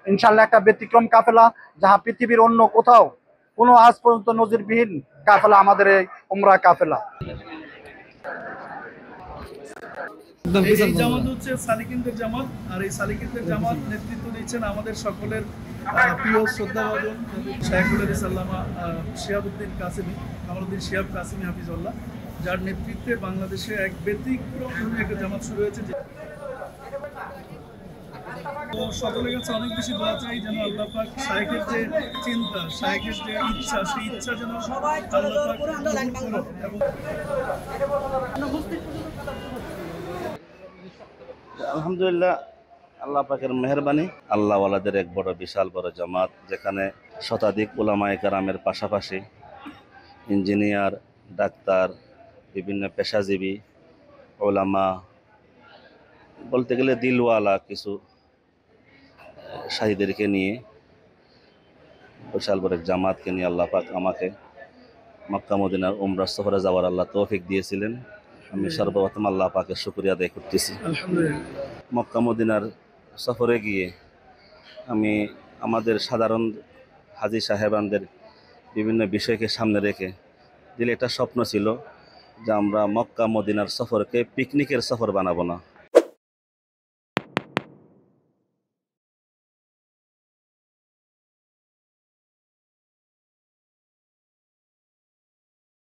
ইনশাল্লাহ একটা ব্যতিক্রম কাফেলা, যাহা পৃথিবীর অন্য কোথাও কোনো আজ পর্যন্ত নজিরবিহীন কাফেলা আমাদের এই উমরা কাফেলা। এই জামাত হচ্ছে সালিকিনদের জামাত, আর এই সালিকিনদের জামাত নেতৃত্ব দিচ্ছেন আমাদের সকলের প্রিয় শ্রদ্ধাভাজন শাইখুল হাদিস আল্লামা শিহাবুদ্দিন কাসেমি, কামালউদ্দিন শিহাব কাসেমি হাফিজুল্লাহ, যার নেতৃত্বে বাংলাদেশে এক ব্যতিক্রম একটা জামাত শুরু হয়েছে। তো সকলের কাছে অনেক বেশি দোয়া চাই যেন আল্লাহ পাক শাইখের যে চিন্তা, শাইখের যে ইচ্ছা, সেই ইচ্ছা যেন আল্লাহ পাক পূরণ করুন। এবং আলহামদুলিল্লাহ, আল্লাহ পাকের মেহেরবানি, আল্লাহওয়ালাদের এক বড় বিশাল বড় জামাত, যেখানে শতাধিক উলামায়ে কেরামের পাশাপাশি ইঞ্জিনিয়ার, ডাক্তার, বিভিন্ন পেশাজীবী ওলামা, বলতে গেলে দিলওয়ালা কিছু শাহীদেরকে নিয়ে বিশাল বড় এক জামাতকে নিয়ে আল্লাহ পাক আমাকে মক্কা মদিনার উমরা সফরে যাওয়ার আল্লাহ তৌফিক দিয়েছিলেন। আমি সর্বপ্রথম আল্লাহ পাকের শুকরিয়া আদায় করতেছি। মক্কা মদিনার সফরে গিয়ে আমি আমাদের সাধারণ হাজী সাহেবানদের বিভিন্ন বিষয়কে সামনে রেখে দিলে একটা স্বপ্ন ছিল যে আমরা মক্কা মদিনার সফরকে পিকনিকের সফর বানাবো না,